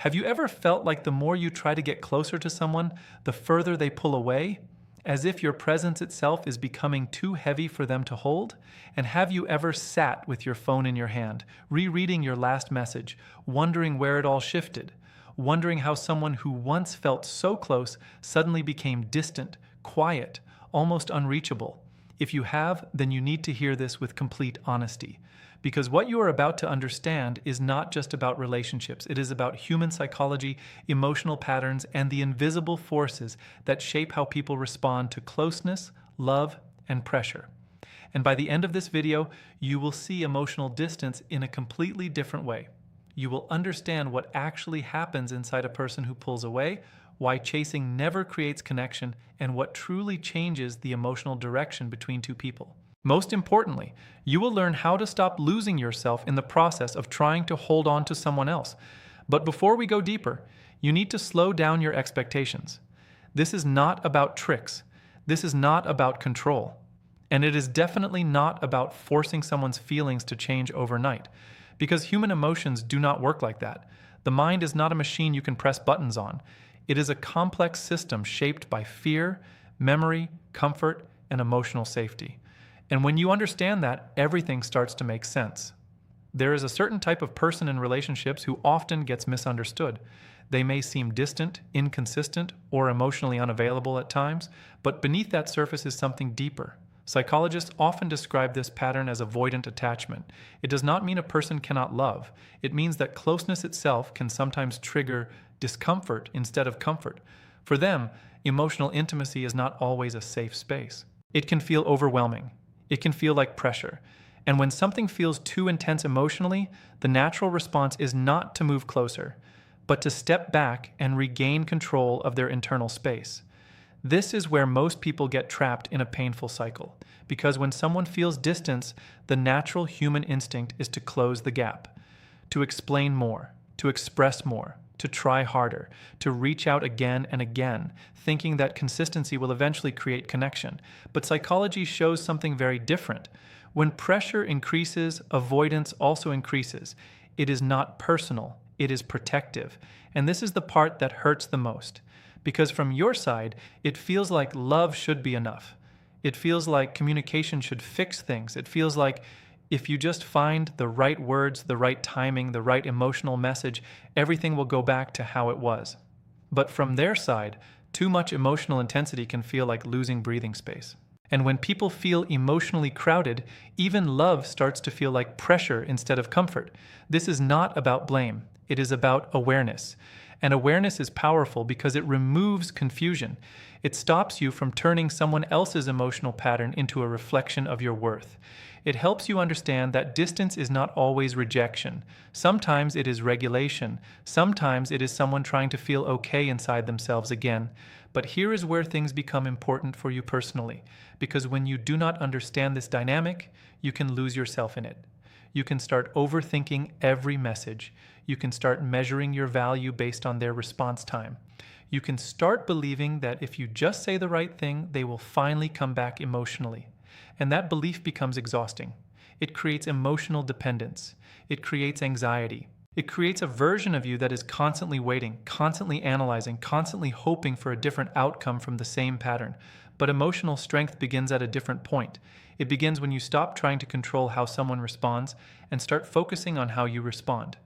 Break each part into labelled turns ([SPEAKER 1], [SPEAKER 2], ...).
[SPEAKER 1] Have you ever felt like the more you try to get closer to someone, the further they pull away? As if your presence itself is becoming too heavy for them to hold? And have you ever sat with your phone in your hand, rereading your last message, wondering where it all shifted? Wondering how someone who once felt so close suddenly became distant, quiet, almost unreachable? If you have, then you need to hear this with complete honesty. Because what you are about to understand is not just about relationships. It is about human psychology, emotional patterns, and the invisible forces that shape how people respond to closeness, love, and pressure. And by the end of this video, you will see emotional distance in a completely different way. You will understand what actually happens inside a person who pulls away, why chasing never creates connection, and what truly changes the emotional direction between two people. Most importantly, you will learn how to stop losing yourself in the process of trying to hold on to someone else. But before we go deeper, you need to slow down your expectations. This is not about tricks. This is not about control. And it is definitely not about forcing someone's feelings to change overnight, because human emotions do not work like that. The mind is not a machine you can press buttons on. It is a complex system shaped by fear, memory, comfort, and emotional safety. And when you understand that, everything starts to make sense. There is a certain type of person in relationships who often gets misunderstood. They may seem distant, inconsistent, or emotionally unavailable at times, but beneath that surface is something deeper. Psychologists often describe this pattern as avoidant attachment. It does not mean a person cannot love. It means that closeness itself can sometimes trigger discomfort instead of comfort. For them, emotional intimacy is not always a safe space. It can feel overwhelming. It can feel like pressure. And when something feels too intense emotionally, the natural response is not to move closer, but to step back and regain control of their internal space. This is where most people get trapped in a painful cycle, because when someone feels distance, the natural human instinct is to close the gap, to explain more, to express more, to try harder, to reach out again and again, thinking that consistency will eventually create connection. But psychology shows something very different. When pressure increases, avoidance also increases. It is not personal, it is protective. And this is the part that hurts the most. Because from your side, it feels like love should be enough. It feels like communication should fix things. It feels like if you just find the right words, the right timing, the right emotional message, everything will go back to how it was. But from their side, too much emotional intensity can feel like losing breathing space. And when people feel emotionally crowded, even love starts to feel like pressure instead of comfort. This is not about blame. It is about awareness. And awareness is powerful because it removes confusion. It stops you from turning someone else's emotional pattern into a reflection of your worth. It helps you understand that distance is not always rejection. Sometimes it is regulation. Sometimes it is someone trying to feel okay inside themselves again. But here is where things become important for you personally, because when you do not understand this dynamic, you can lose yourself in it. You can start overthinking every message. You can start measuring your value based on their response time. You can start believing that if you just say the right thing, they will finally come back emotionally. And that belief becomes exhausting. It creates emotional dependence. It creates anxiety. It creates a version of you that is constantly waiting, constantly analyzing, constantly hoping for a different outcome from the same pattern. But emotional strength begins at a different point. It begins when you stop trying to control how someone responds and start focusing on how you respond.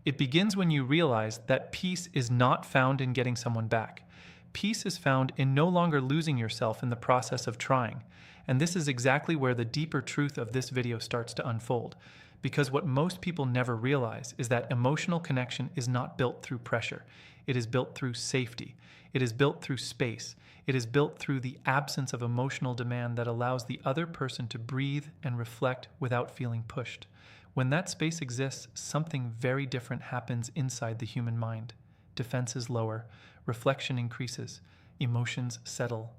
[SPEAKER 1] It begins when you realize that peace is not found in getting someone back. Peace is found in no longer losing yourself in the process of trying. And this is exactly where the deeper truth of this video starts to unfold. Because what most people never realize is that emotional connection is not built through pressure. It is built through safety. It is built through space. It is built through the absence of emotional demand that allows the other person to breathe and reflect without feeling pushed. When that space exists, something very different happens inside the human mind. Defenses lower, reflection increases, emotions settle,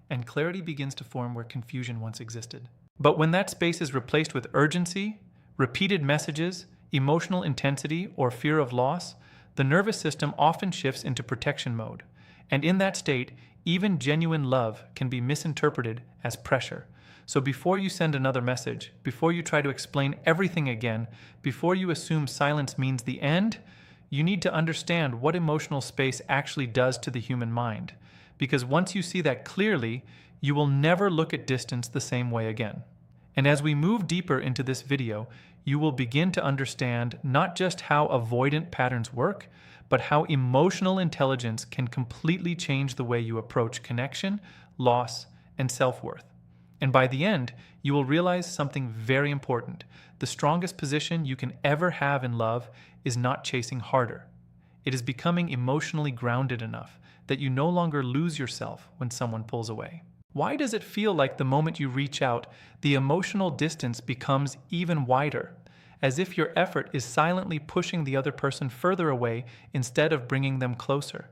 [SPEAKER 1] and clarity begins to form where confusion once existed. But when that space is replaced with urgency, repeated messages, emotional intensity, or fear of loss, the nervous system often shifts into protection mode. And in that state, even genuine love can be misinterpreted as pressure. So before you send another message, before you try to explain everything again, before you assume silence means the end, you need to understand what emotional space actually does to the human mind, because once you see that clearly, you will never look at distance the same way again. And as we move deeper into this video, you will begin to understand not just how avoidant patterns work, but how emotional intelligence can completely change the way you approach connection, loss, and self-worth. And by the end, you will realize something very important. The strongest position you can ever have in love is not chasing harder. It is becoming emotionally grounded enough that you no longer lose yourself when someone pulls away. Why does it feel like the moment you reach out, the emotional distance becomes even wider, as if your effort is silently pushing the other person further away instead of bringing them closer?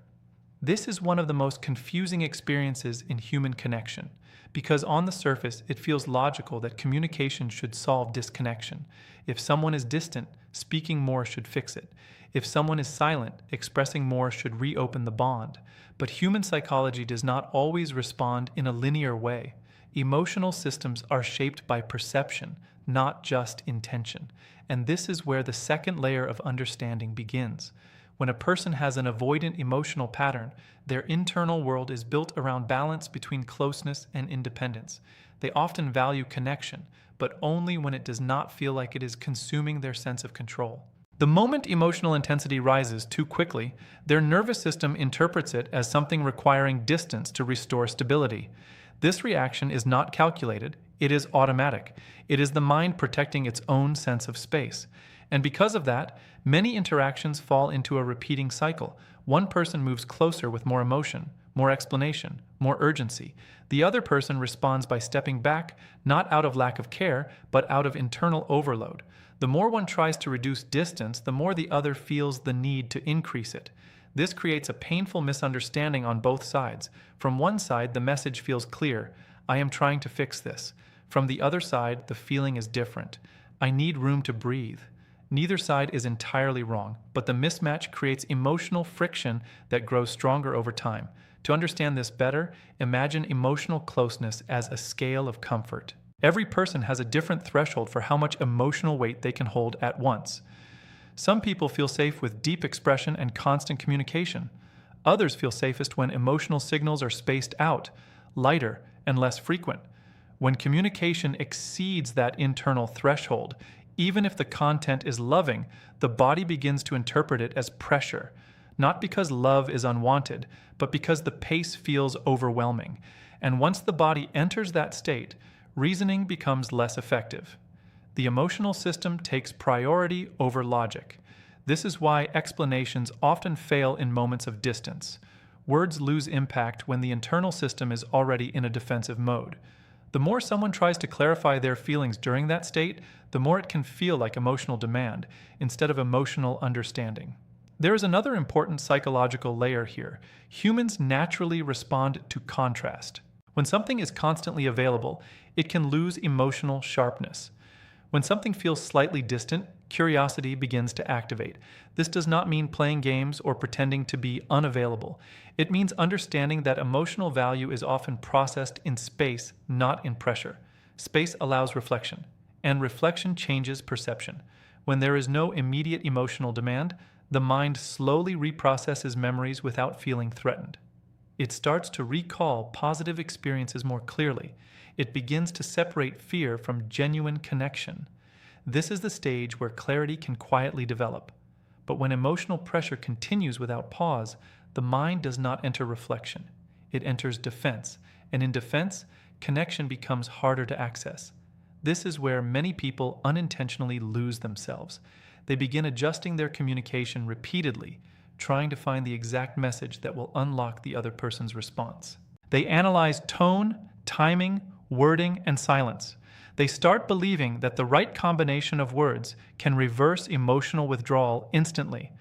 [SPEAKER 1] This is one of the most confusing experiences in human connection, because on the surface it feels logical that communication should solve disconnection. If someone is distant, speaking more should fix it. If someone is silent, expressing more should reopen the bond. But human psychology does not always respond in a linear way. Emotional systems are shaped by perception, not just intention. And this is where the second layer of understanding begins. When a person has an avoidant emotional pattern, their internal world is built around balance between closeness and independence. They often value connection, but only when it does not feel like it is consuming their sense of control. The moment emotional intensity rises too quickly, their nervous system interprets it as something requiring distance to restore stability. This reaction is not calculated, it is automatic. It is the mind protecting its own sense of space. And because of that, many interactions fall into a repeating cycle. One person moves closer with more emotion, more explanation, more urgency. The other person responds by stepping back, not out of lack of care, but out of internal overload. The more one tries to reduce distance, the more the other feels the need to increase it. This creates a painful misunderstanding on both sides. From one side, the message feels clear: I am trying to fix this. From the other side, the feeling is different: I need room to breathe. Neither side is entirely wrong, but the mismatch creates emotional friction that grows stronger over time. To understand this better, imagine emotional closeness as a scale of comfort. Every person has a different threshold for how much emotional weight they can hold at once. Some people feel safe with deep expression and constant communication. Others feel safest when emotional signals are spaced out, lighter, and less frequent. When communication exceeds that internal threshold, even if the content is loving, the body begins to interpret it as pressure, not because love is unwanted, but because the pace feels overwhelming. And once the body enters that state, reasoning becomes less effective. The emotional system takes priority over logic. This is why explanations often fail in moments of distance. Words lose impact when the internal system is already in a defensive mode. The more someone tries to clarify their feelings during that state, the more it can feel like emotional demand instead of emotional understanding. There is another important psychological layer here. Humans naturally respond to contrast. When something is constantly available, it can lose emotional sharpness. When something feels slightly distant, curiosity begins to activate. This does not mean playing games or pretending to be unavailable. It means understanding that emotional value is often processed in space, not in pressure. Space allows reflection, and reflection changes perception. When there is no immediate emotional demand, the mind slowly reprocesses memories without feeling threatened. It starts to recall positive experiences more clearly. It begins to separate fear from genuine connection. This is the stage where clarity can quietly develop. But when emotional pressure continues without pause, the mind does not enter reflection. It enters defense, and in defense, connection becomes harder to access. This is where many people unintentionally lose themselves. They begin adjusting their communication repeatedly, trying to find the exact message that will unlock the other person's response. They analyze tone, timing, wording, and silence. They start believing that the right combination of words can reverse emotional withdrawal instantly.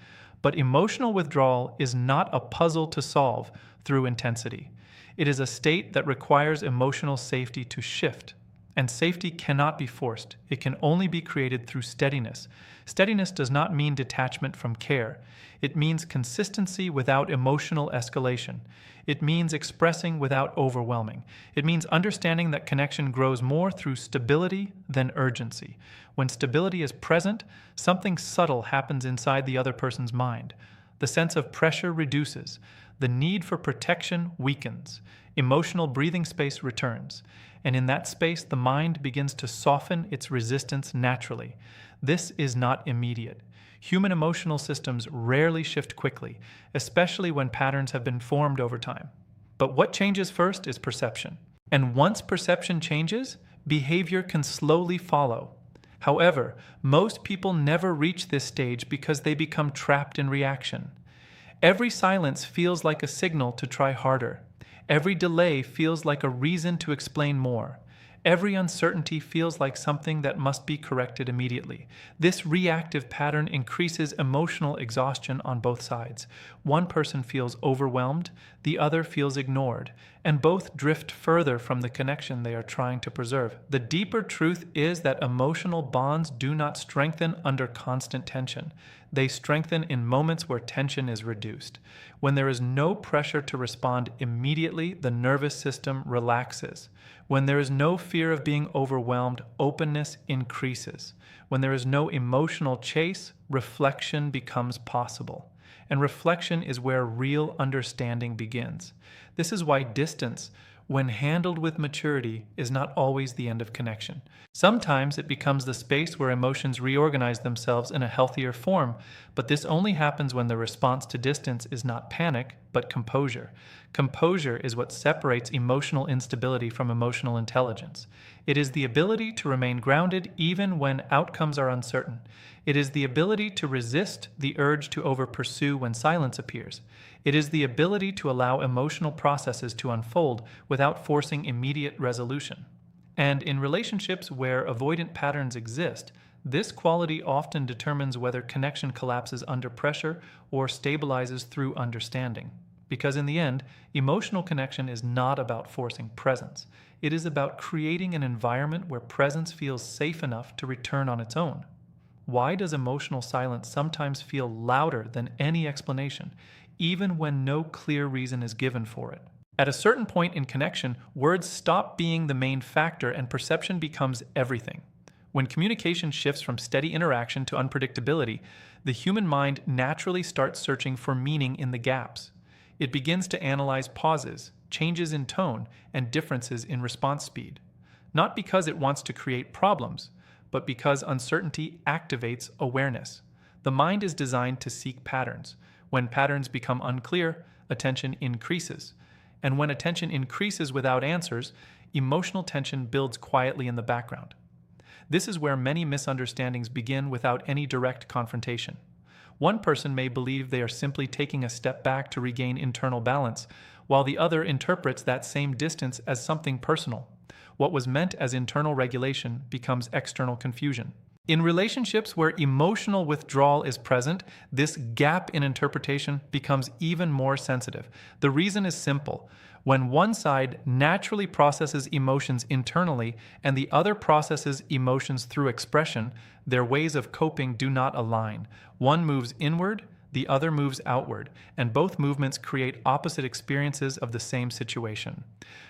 [SPEAKER 1] But emotional withdrawal is not a puzzle to solve through intensity. It is a state that requires emotional safety to shift. And safety cannot be forced. It can only be created through steadiness. Steadiness does not mean detachment from care. It means consistency without emotional escalation. It means expressing without overwhelming. It means understanding that connection grows more through stability than urgency. When stability is present, something subtle happens inside the other person's mind. The sense of pressure reduces. The need for protection weakens. Emotional breathing space returns. And in that space, the mind begins to soften its resistance naturally. This is not immediate. Human emotional systems rarely shift quickly, especially when patterns have been formed over time. But what changes first is perception. And once perception changes, behavior can slowly follow. However, most people never reach this stage because they become trapped in reaction. Every silence feels like a signal to try harder. Every delay feels like a reason to explain more. Every uncertainty feels like something that must be corrected immediately. This reactive pattern increases emotional exhaustion on both sides. One person feels overwhelmed, the other feels ignored, and both drift further from the connection they are trying to preserve. The deeper truth is that emotional bonds do not strengthen under constant tension. They strengthen in moments where tension is reduced. When there is no pressure to respond immediately, the nervous system relaxes. When there is no fear of being overwhelmed, openness increases. When there is no emotional chase, reflection becomes possible. And reflection is where real understanding begins. This is why distance, when handled with maturity, is not always the end of connection. Sometimes it becomes the space where emotions reorganize themselves in a healthier form, but this only happens when the response to distance is not panic, but composure. Composure is what separates emotional instability from emotional intelligence. It is the ability to remain grounded even when outcomes are uncertain. It is the ability to resist the urge to over-pursue when silence appears. It is the ability to allow emotional processes to unfold without forcing immediate resolution. And in relationships where avoidant patterns exist, this quality often determines whether connection collapses under pressure or stabilizes through understanding. Because in the end, emotional connection is not about forcing presence. It is about creating an environment where presence feels safe enough to return on its own. Why does emotional silence sometimes feel louder than any explanation, even when no clear reason is given for it? At a certain point in connection, words stop being the main factor and perception becomes everything. When communication shifts from steady interaction to unpredictability, the human mind naturally starts searching for meaning in the gaps. It begins to analyze pauses, changes in tone, and differences in response speed. Not because it wants to create problems, but because uncertainty activates awareness. The mind is designed to seek patterns. When patterns become unclear, attention increases. And when attention increases without answers, emotional tension builds quietly in the background. This is where many misunderstandings begin without any direct confrontation. One person may believe they are simply taking a step back to regain internal balance, while the other interprets that same distance as something personal. What was meant as internal regulation becomes external confusion. In relationships where emotional withdrawal is present, this gap in interpretation becomes even more sensitive. The reason is simple. When one side naturally processes emotions internally and the other processes emotions through expression, their ways of coping do not align. One moves inward, the other moves outward, and both movements create opposite experiences of the same situation.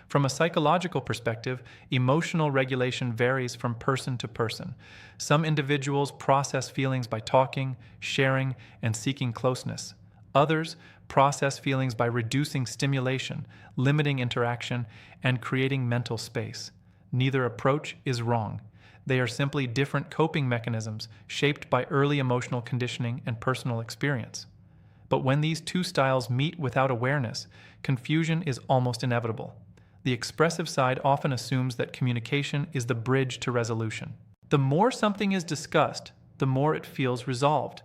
[SPEAKER 1] From a psychological perspective, emotional regulation varies from person to person. Some individuals process feelings by talking, sharing, and seeking closeness. Others process feelings by reducing stimulation, limiting interaction, and creating mental space. Neither approach is wrong. They are simply different coping mechanisms shaped by early emotional conditioning and personal experience. But when these two styles meet without awareness, confusion is almost inevitable. The expressive side often assumes that communication is the bridge to resolution. The more something is discussed, the more it feels resolved.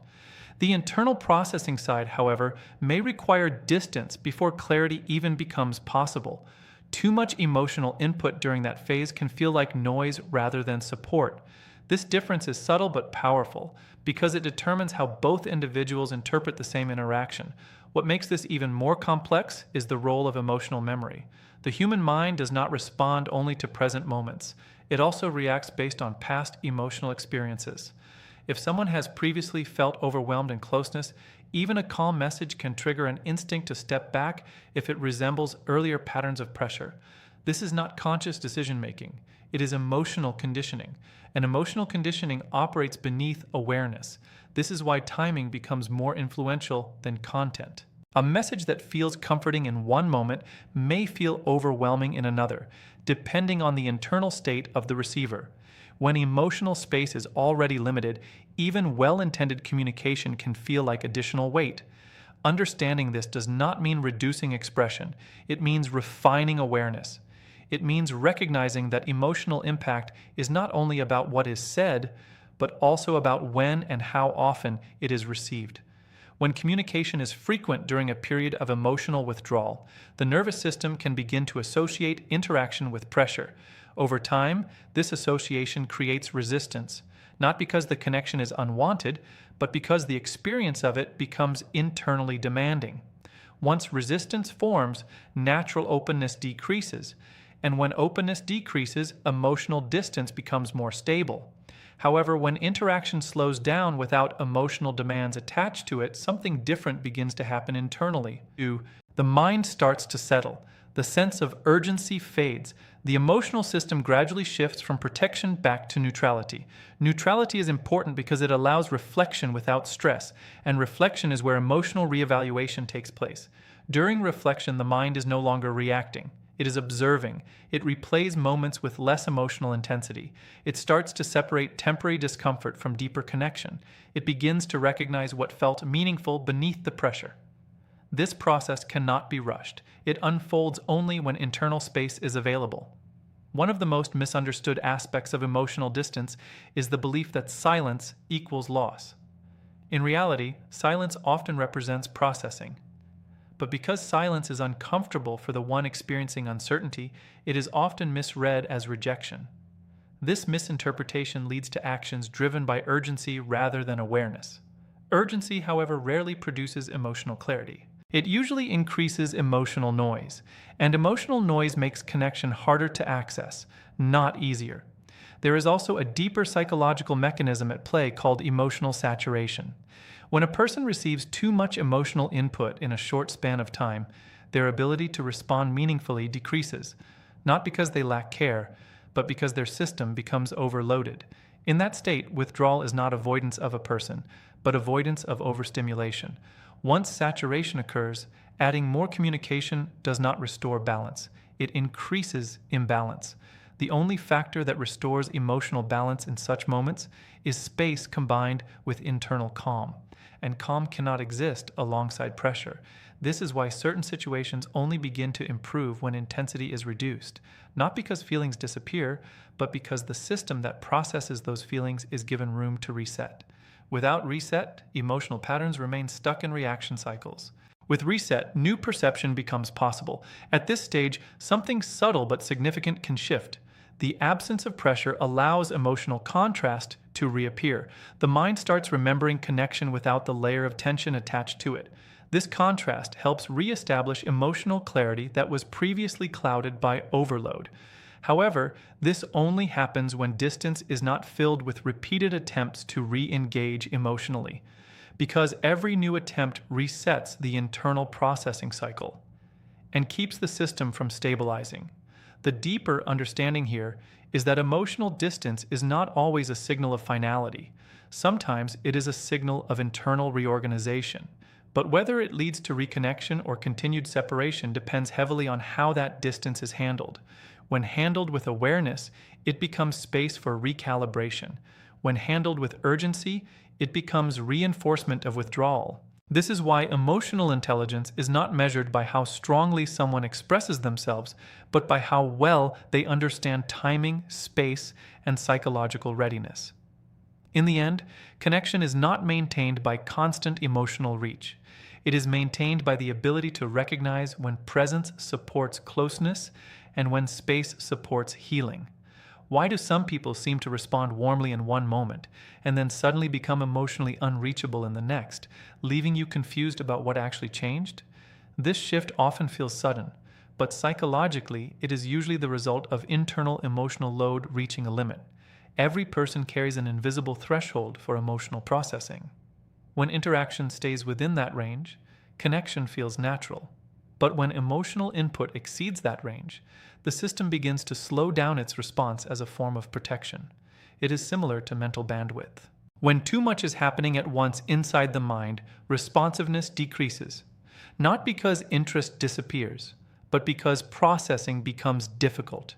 [SPEAKER 1] The internal processing side, however, may require distance before clarity even becomes possible. Too much emotional input during that phase can feel like noise rather than support. This difference is subtle but powerful because it determines how both individuals interpret the same interaction. What makes this even more complex is the role of emotional memory. The human mind does not respond only to present moments. It also reacts based on past emotional experiences. If someone has previously felt overwhelmed in closeness, even a calm message can trigger an instinct to step back if it resembles earlier patterns of pressure. This is not conscious decision making. It is emotional conditioning. And emotional conditioning operates beneath awareness. This is why timing becomes more influential than content. A message that feels comforting in one moment may feel overwhelming in another, depending on the internal state of the receiver. When emotional space is already limited, even well-intended communication can feel like additional weight. Understanding this does not mean reducing expression. It means refining awareness. It means recognizing that emotional impact is not only about what is said, but also about when and how often it is received. When communication is frequent during a period of emotional withdrawal, the nervous system can begin to associate interaction with pressure. Over time, this association creates resistance, not because the connection is unwanted, but because the experience of it becomes internally demanding. Once resistance forms, natural openness decreases, and when openness decreases, emotional distance becomes more stable. However, when interaction slows down without emotional demands attached to it, something different begins to happen internally. The mind starts to settle. The sense of urgency fades. The emotional system gradually shifts from protection back to neutrality. Neutrality is important because it allows reflection without stress, and reflection is where emotional reevaluation takes place. During reflection, the mind is no longer reacting. It is observing. It replays moments with less emotional intensity. It starts to separate temporary discomfort from deeper connection. It begins to recognize what felt meaningful beneath the pressure. This process cannot be rushed. It unfolds only when internal space is available. One of the most misunderstood aspects of emotional distance is the belief that silence equals loss. In reality, silence often represents processing. But because silence is uncomfortable for the one experiencing uncertainty, it is often misread as rejection. This misinterpretation leads to actions driven by urgency rather than awareness. Urgency, however, rarely produces emotional clarity. It usually increases emotional noise, and emotional noise makes connection harder to access, not easier. There is also a deeper psychological mechanism at play called emotional saturation. When a person receives too much emotional input in a short span of time, their ability to respond meaningfully decreases, not because they lack care, but because their system becomes overloaded. In that state, withdrawal is not avoidance of a person, but avoidance of overstimulation. Once saturation occurs, adding more communication does not restore balance. It increases imbalance. The only factor that restores emotional balance in such moments is space combined with internal calm. And calm cannot exist alongside pressure. This is why certain situations only begin to improve when intensity is reduced, not because feelings disappear, but because the system that processes those feelings is given room to reset. Without reset, emotional patterns remain stuck in reaction cycles. With reset, new perception becomes possible. At this stage, something subtle but significant can shift. The absence of pressure allows emotional contrast to reappear. The mind starts remembering connection without the layer of tension attached to it. This contrast helps reestablish emotional clarity that was previously clouded by overload. However, this only happens when distance is not filled with repeated attempts to re-engage emotionally, because every new attempt resets the internal processing cycle and keeps the system from stabilizing. The deeper understanding here is that emotional distance is not always a signal of finality. Sometimes it is a signal of internal reorganization. But whether it leads to reconnection or continued separation depends heavily on how that distance is handled. When handled with awareness, it becomes space for recalibration. When handled with urgency, it becomes reinforcement of withdrawal. This is why emotional intelligence is not measured by how strongly someone expresses themselves, but by how well they understand timing, space, and psychological readiness. In the end, connection is not maintained by constant emotional reach. It is maintained by the ability to recognize when presence supports closeness and when space supports healing. Why do some people seem to respond warmly in one moment and then suddenly become emotionally unreachable in the next, leaving you confused about what actually changed? This shift often feels sudden, but psychologically, it is usually the result of internal emotional load reaching a limit. Every person carries an invisible threshold for emotional processing. When interaction stays within that range, connection feels natural. But when emotional input exceeds that range, the system begins to slow down its response as a form of protection. It is similar to mental bandwidth. When too much is happening at once inside the mind, responsiveness decreases. Not because interest disappears, but because processing becomes difficult.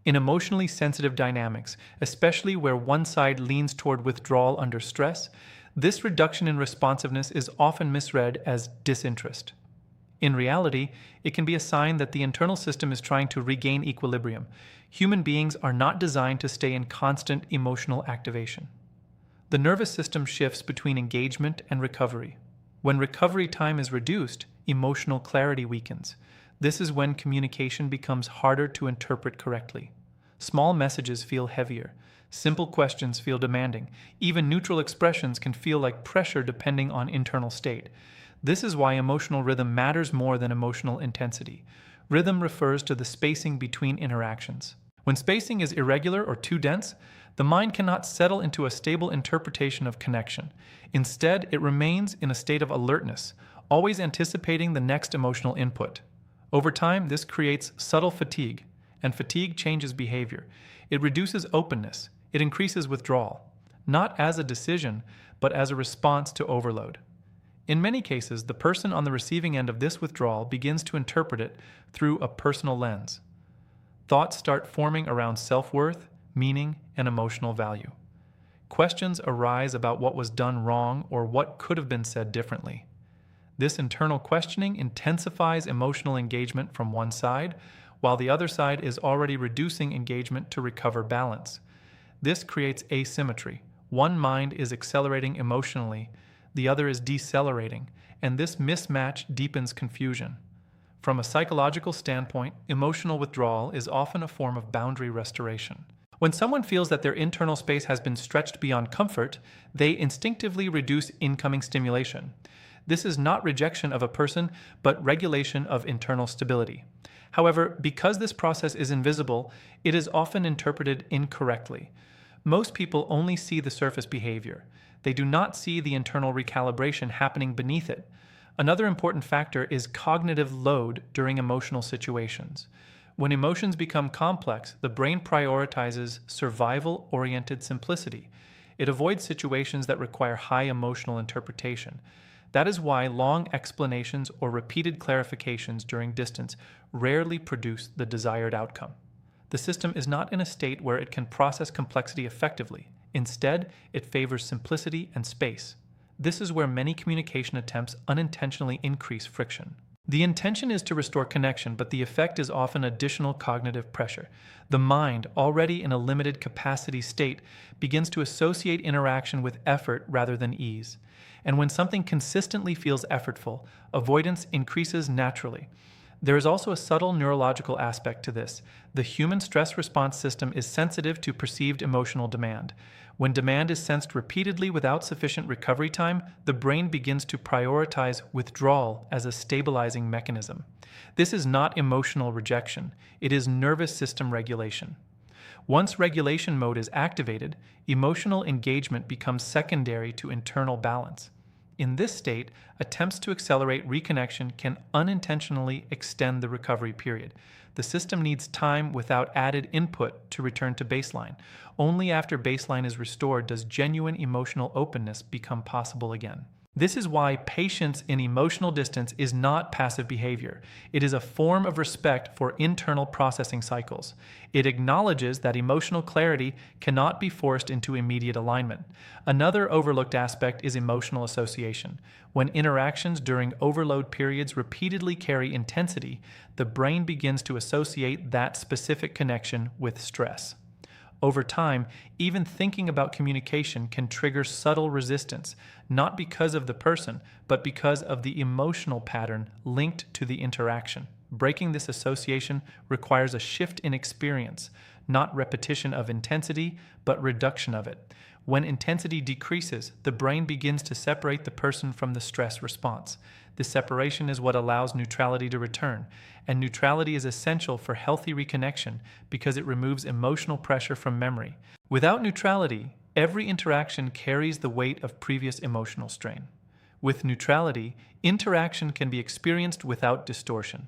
[SPEAKER 1] In emotionally sensitive dynamics, especially where one side leans toward withdrawal under stress, this reduction in responsiveness is often misread as disinterest. In reality, it can be a sign that the internal system is trying to regain equilibrium. Human beings are not designed to stay in constant emotional activation. The nervous system shifts between engagement and recovery. When recovery time is reduced, emotional clarity weakens. This is when communication becomes harder to interpret correctly. Small messages feel heavier. Simple questions feel demanding. Even neutral expressions can feel like pressure depending on internal state. This is why emotional rhythm matters more than emotional intensity. Rhythm refers to the spacing between interactions. When spacing is irregular or too dense, the mind cannot settle into a stable interpretation of connection. Instead, it remains in a state of alertness, always anticipating the next emotional input. Over time, this creates subtle fatigue, and fatigue changes behavior. It reduces openness. It increases withdrawal, not as a decision, but as a response to overload. In many cases, the person on the receiving end of this withdrawal begins to interpret it through a personal lens. Thoughts start forming around self-worth, meaning, and emotional value. Questions arise about what was done wrong or what could have been said differently. This internal questioning intensifies emotional engagement from one side, while the other side is already reducing engagement to recover balance. This creates asymmetry. One mind is accelerating emotionally, the other is decelerating, and this mismatch deepens confusion. From a psychological standpoint, emotional withdrawal is often a form of boundary restoration. When someone feels that their internal space has been stretched beyond comfort, they instinctively reduce incoming stimulation. This is not rejection of a person, but regulation of internal stability. However, because this process is invisible, it is often interpreted incorrectly. Most people only see the surface behavior. They do not see the internal recalibration happening beneath it. Another important factor is cognitive load during emotional situations. When emotions become complex, the brain prioritizes survival-oriented simplicity. It avoids situations that require high emotional interpretation. That is why long explanations or repeated clarifications during distance rarely produce the desired outcome. The system is not in a state where it can process complexity effectively. Instead, it favors simplicity and space. This is where many communication attempts unintentionally increase friction. The intention is to restore connection, but the effect is often additional cognitive pressure. The mind, already in a limited capacity state, begins to associate interaction with effort rather than ease. And when something consistently feels effortful, avoidance increases naturally. There is also a subtle neurological aspect to this. The human stress response system is sensitive to perceived emotional demand. When demand is sensed repeatedly without sufficient recovery time, the brain begins to prioritize withdrawal as a stabilizing mechanism. This is not emotional rejection, it is nervous system regulation. Once regulation mode is activated, emotional engagement becomes secondary to internal balance. In this state, attempts to accelerate reconnection can unintentionally extend the recovery period. The system needs time without added input to return to baseline. Only after baseline is restored does genuine emotional openness become possible again. This is why patience in emotional distance is not passive behavior. It is a form of respect for internal processing cycles. It acknowledges that emotional clarity cannot be forced into immediate alignment. Another overlooked aspect is emotional association. When interactions during overload periods repeatedly carry intensity, the brain begins to associate that specific connection with stress. Over time, even thinking about communication can trigger subtle resistance, not because of the person, but because of the emotional pattern linked to the interaction. Breaking this association requires a shift in experience, not repetition of intensity, but reduction of it. When intensity decreases, the brain begins to separate the person from the stress response. This separation is what allows neutrality to return, and neutrality is essential for healthy reconnection because it removes emotional pressure from memory. Without neutrality, every interaction carries the weight of previous emotional strain. With neutrality, interaction can be experienced without distortion.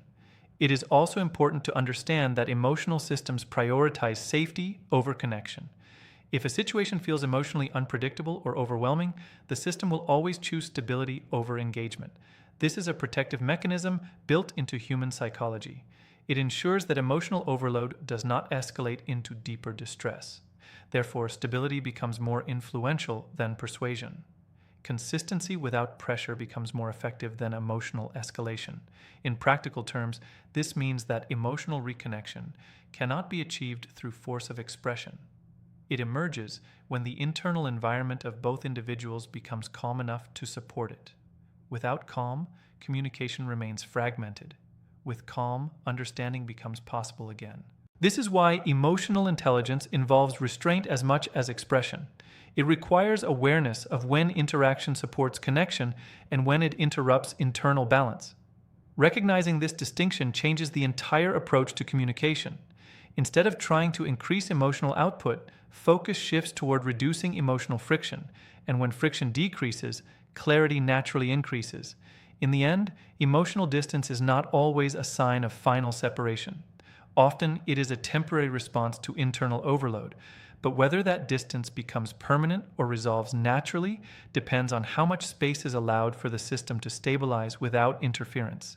[SPEAKER 1] It is also important to understand that emotional systems prioritize safety over connection. If a situation feels emotionally unpredictable or overwhelming, the system will always choose stability over engagement. This is a protective mechanism built into human psychology. It ensures that emotional overload does not escalate into deeper distress. Therefore, stability becomes more influential than persuasion. Consistency without pressure becomes more effective than emotional escalation. In practical terms, this means that emotional reconnection cannot be achieved through force of expression. It emerges when the internal environment of both individuals becomes calm enough to support it. Without calm, communication remains fragmented. With calm, understanding becomes possible again. This is why emotional intelligence involves restraint as much as expression. It requires awareness of when interaction supports connection and when it interrupts internal balance. Recognizing this distinction changes the entire approach to communication. Instead of trying to increase emotional output, focus shifts toward reducing emotional friction, and when friction decreases, clarity naturally increases. In the end, emotional distance is not always a sign of final separation. Often, it is a temporary response to internal overload, but whether that distance becomes permanent or resolves naturally depends on how much space is allowed for the system to stabilize without interference.